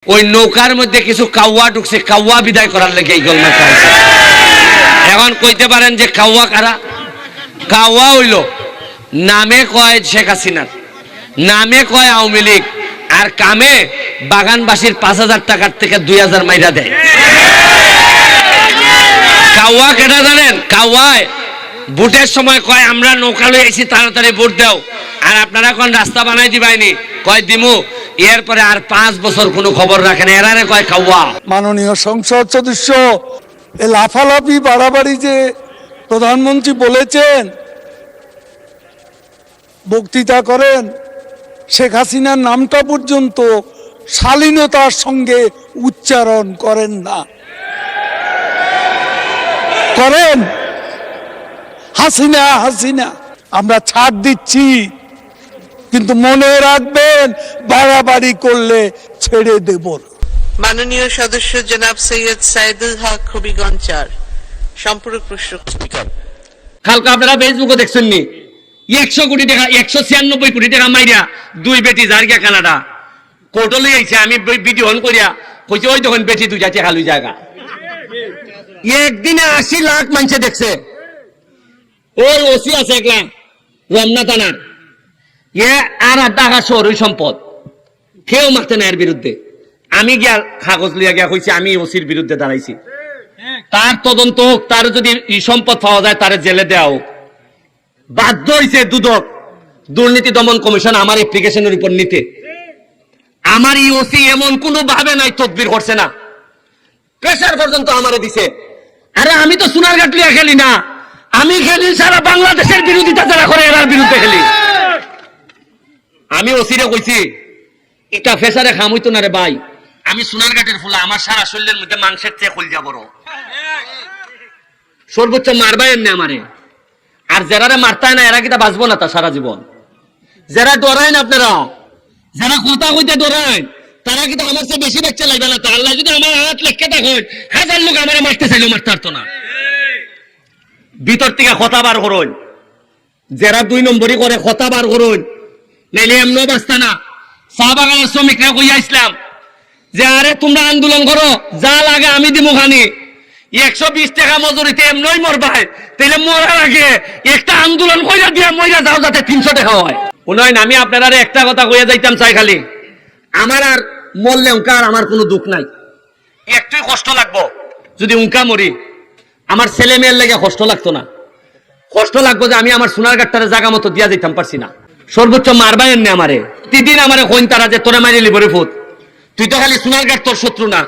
ওই নৌকার মধ্যে কিছু কাউয়া ঢুকছে, কাউয়া বিদায় করার লেগে এই গোলমাল চাইছে। এখন কইতে পারেন যে কাউয়া কারা? কাউয়া হইল নামে কয় শেখ হাসিনার, নামে কয় আওয়ামী লীগ, আর কামে বাগানবাসীর 5,000 টাকার থেকে 2,000 মাইরা দেয়। কাউয়া কেটা জানেন? কাউয়ায় ভোটের সময় কয় আমরা নৌকা লই আইছি, তাড়াতাড়ি ভোট দাও, আর আপনারা কোন রাস্তা বানাই দিবাইনি, কয় দিমু, এরপরে আর 5 বছর কোনো খবর রাখেন, এরারে কয় কাউয়া। মাননীয় সংসদ সদস্য এ লাফালাফি বাড়াবাড়ি যে প্রধানমন্ত্রী বলেছেন, বক্তৃতা করেন, শেখ হাসিনার নামটা পর্যন্ত শালীনতার সঙ্গে উচ্চারণ করেন না। করেন হাসিনা হাসিনা, আমরা ছাড় দিচ্ছি, কিন্তু মনে রাখবেন বাড়াবাড়ি করলে ছেড়ে দেব না। মাননীয় সদস্য জনাব সৈয়দ সাইদুল হক হবিগঞ্জ 4 সম্পূরক প্রশ্ন। স্পিকার, কালকে আপনারা ফেসবুকে দেখছেন নি 100 কোটি টাকা, 196 কোটি টাকা মাইরা দুই বেটি জার্গা কানাডা কোর্টে লই আইছে। আমি ভিডিও অন করিয়া কইছি ওই তখন বেটি দুইটা টাকা লই জায়গা, একদিনে 80 লাখ মানুষে দেখছে। ওর ওসি আছে একলা রমনা থানার, আর টাকা শহরের সম্পদ, কেউ মারতে না এর বিরুদ্ধে। আমি গিয়া কাগজ লিয়া গিয়া কইছি আমি ওসির বিরুদ্ধে দাঁড়াইছি, তার তদন্ত হোক, তার যদি সম্পদ পাওয়া যায় তার জেলে দেওয়া হোক। বাধ্য হয়েছে দুদক, দুর্নীতি দমন কমিশন আমার অ্যাপ্লিকেশনের উপর নিতে। আমার এই ওসি এমন কোন ভাবে নাই তদবির করছে না, প্রেসার পর্যন্ত আমারে দিছে। আরে আমি তো সোনারঘাট লিয়া খেলি না, আমি খেলি সারা বাংলাদেশের বিরোধিতা যারা করে এরার বিরুদ্ধে খেলি। আমি ওসিরে কইছি এটা ফেসারে খাম হইতো না রে ভাই, আমি সোনারঘাটের ফুলা, আমার সারা শরীরের মধ্যে মাংসের চেয়ে কলজা বড়, সর্বোচ্চ মারবাই এমনি আমারে। আর যারা মারতায় না এরা কিটা বাঁচবো না তা সারা জীবন। যারা ডরায় না আপনারা, যারা কথা কইতে ডরায়, তারা কিন্তু আমার চেয়ে বেশি বাচ্চা লাগবে না। তার আল্লাহ যদি আমার হাত লেখকে দেখো 1000 লোক আমার মারতে চাইলো, মারতে পারতো না। ভিতর থেকে কথা বার করুন, যারা 2 নম্বরই করে কথা বার করুন, নাইলে এমনও বাঁচতা না। চা বাগানের শ্রমিকরা কইয়া ইসলাম যে আরে তোমরা আন্দোলন করো, যা লাগে আমি দিমু খানি, 120 টাকা মজুরিতে এমনই মরবাই, তাইলে মরার আগে একটা আন্দোলন কইরা দিয়া মইরা যাও যাতে 300 টাকা হয়। উন্নয়ন আমি আপনারা একটা কথা কইয়া যাইতাম চাই, খালি আমার আর মরলে উনকা আর আমার কোনো দুঃখ নাই, একটুই কষ্ট লাগবো যদি উনকা মরি, আমার ছেলে মেয়ের লেগে কষ্ট লাগতো না। কষ্ট লাগবো যে আমি আমার সোনারঘাটটারে জায়গা মতো দিয়া যাইতাম পারছি না। সর্বোচ্চ মারবাই এমনি আমারে, প্রতিদিন আমারে কইন তারা যে তোরে মারি লিবরে ফুট, তুই তো খালি সোনারঘাট তোর শত্রু না,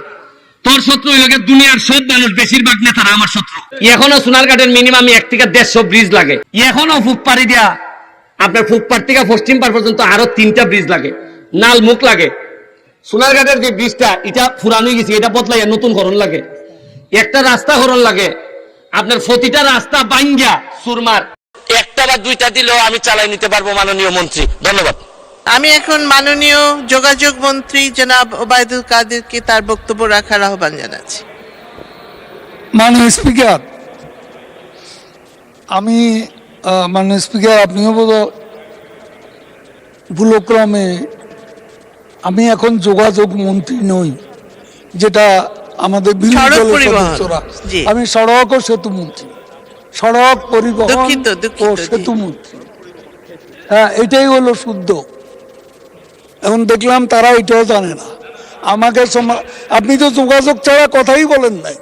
তোর শত্রু হইল দুনিয়ার সব মানুষ, বেশিরভাগ নেতারা আমার শত্রু। এখনো সোনারঘাটের মিনিমাম 1 থেকে 150 ব্রিজ লাগে, এখনো ফুকপাড়ি দিয়া আপনার ফুকপাড় থেকে পশ্চিম পাড় পর্যন্ত আরো 3টা ব্রিজ লাগে, নাল মুখ লাগে। সোনারঘাটের যে ব্রিজটা এটা পুরানো গেছে, এটা বদলাইয়া নতুন করণ লাগে, একটা রাস্তা করণ লাগে। আপনার প্রতিটা রাস্তা বাইঙ্গা সুরমার, একটা বা 2টা দিলেও আমি চালাই নিতে পারবো মাননীয় মন্ত্রী। ধন্যবাদ। আমি এখন মাননীয় যোগাযোগ মন্ত্রী জনাব ওবায়দুল কাদেরকে তার বক্তব্য রাখার আহ্বান জানাচ্ছি। মাননীয় স্পিকার, আমি মাননীয় স্পিকার, আপনিও বোধ ভুলক্রমে, আমি এখন যোগাযোগ মন্ত্রী নই, যেটা আমাদের বিরোধী দলের সদস্যরা। আমি সড়ক ও সেতু মন্ত্রী, সড়ক পরিবহন ও সেতু মন্ত্রী। হ্যাঁ, এটাই হলো শুদ্ধ। এখন দেখলাম তারা এটাও জানে না। আমাকে আপনি তো যোগাযোগ ছাড়া কথাই বলেন নাই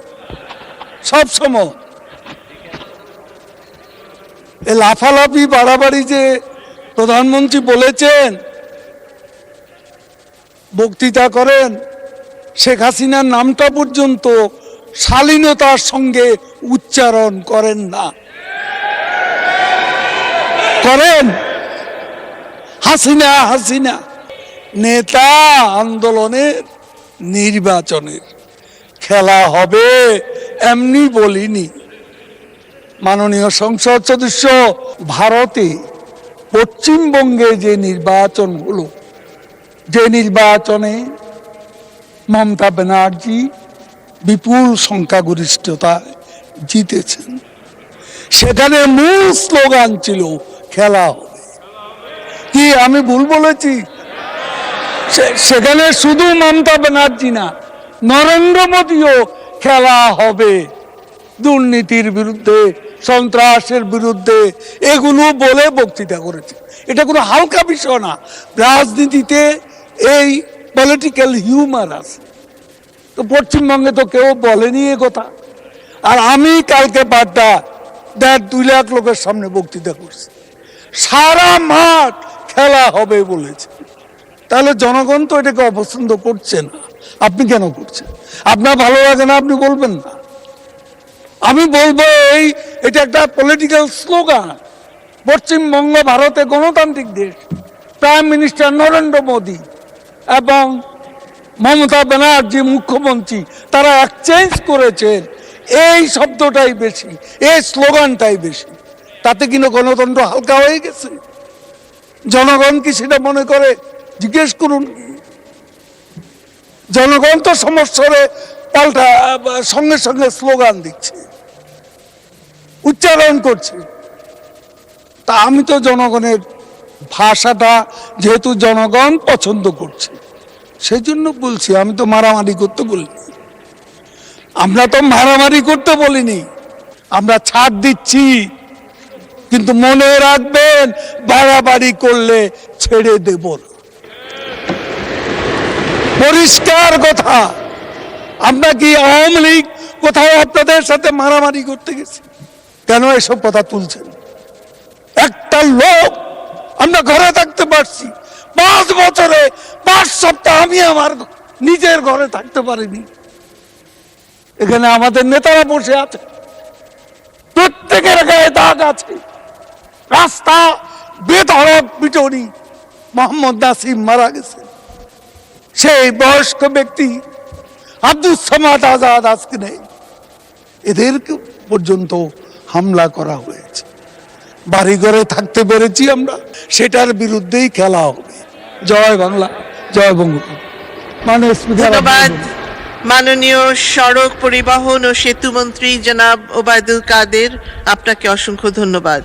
সব সময়। এ লাফালাফি বাড়াবাড়ি যে প্রধানমন্ত্রী বলেছেন, বক্তৃতা করেন, শেখ হাসিনার নামটা পর্যন্ত শালীনতার সঙ্গে উচ্চারণ করেন না। করেন হাসিনা হাসিনা, নেতা আন্দোলনের নির্বাচনের খেলা হবে এমনি বলিনি। মাননীয় সংসদ সদস্য, ভারতে পশ্চিমবঙ্গে যে নির্বাচন হলো, যে নির্বাচনে মমতা ব্যানার্জি বিপুল সংখ্যাগরিষ্ঠতায় জিতেছেন, সেখানে মূল স্লোগান ছিল খেলা হবে। কি আমি ভুল বলেছি? সেখানে শুধু মমতা ব্যানার্জি না, নরেন্দ্র মোদীও খেলা হবে দুর্নীতির বিরুদ্ধে, সন্ত্রাসের বিরুদ্ধে, এগুলো বলে বক্তৃতা করেছে। এটা কোনো হালকা বিষয় না। রাজনীতিতে এই পলিটিক্যাল হিউমার আছে, তো পশ্চিমবঙ্গে তো কেউ বলেনি এ কথা। আর আমি কালকে 2 লাখ লোকের সামনে বক্তৃতা করছি, সারা মাঠ খেলা হবে বলেছে। তাহলে জনগণ তো এটাকে অপছন্দ করছে না, আপনি কেন করছেন? আপনার ভালো লাগে না, আপনি বলবেন না। আমি বলবো এটা একটা পলিটিক্যাল স্লোগান। পশ্চিমবঙ্গ ভারতে গণতান্ত্রিক দেশ, প্রাইম মিনিস্টার নরেন্দ্র মোদী এবং মমতা ব্যানার্জি মুখ্যমন্ত্রী, তারা এক্সচেঞ্জ করেছেন এই শব্দটাই বেশি, এই স্লোগানটাই বেশি। তাতে কিন্তু গণতন্ত্র হালকা হয়ে গেছে। জনগণ কি সেটা মনে করে? জিজ্ঞেস করুন। জনগণ তো সমস্যারে পাল্টা সঙ্গে সঙ্গে স্লোগান দিচ্ছে, উচ্চারণ করছে। তা আমি তো জনগণের ভাষাটা যেহেতু জনগণ পছন্দ করছে সেই জন্য বলছি। আমি তো মারামারি করতে বলিনি, আমরা তো মারামারি করতে বলিনি, আমরা ছাড় দিচ্ছি। কিন্তু মনে রাখবেন, বাড়াবাড়ি করলে ছেড়ে দেব না। পরিষ্কার কথা। আমরা কি আওয়ামী লীগ কোথাও আপনাদের সাথে মারামারি করতে গেছি? কেন এসব কথা তুলছেন? একটা লোক আমরা ঘরে থাকতে পারছি 5 বছরে 5 সপ্তাহ আমি আমার নিজের ঘরে থাকতে পারিনি। এখানে আমাদের নেতারা বসে আছে, প্রত্যেকের গায়ে দাগ আছে। রাস্তা বেধড়ক পিটুনি, মোহাম্মদ নাসিম মারা গেছে, সেই বয়স্ক ব্যক্তি আব্দুল সামাদ আজাদ আজকে নেই। এদেরকে পর্যন্ত হামলা করা হয়েছে। বাড়িঘরে থাকতে পেরেছি আমরা, সেটার বিরুদ্ধেই খেলা হবে। জয় বাংলা, জয় বঙ্গবন্ধু। ধন্যবাদ মাননীয় সড়ক পরিবহন ও সেতু মন্ত্রী জনাব ওবায়দুল কাদের, আপনাকে অসংখ্য ধন্যবাদ।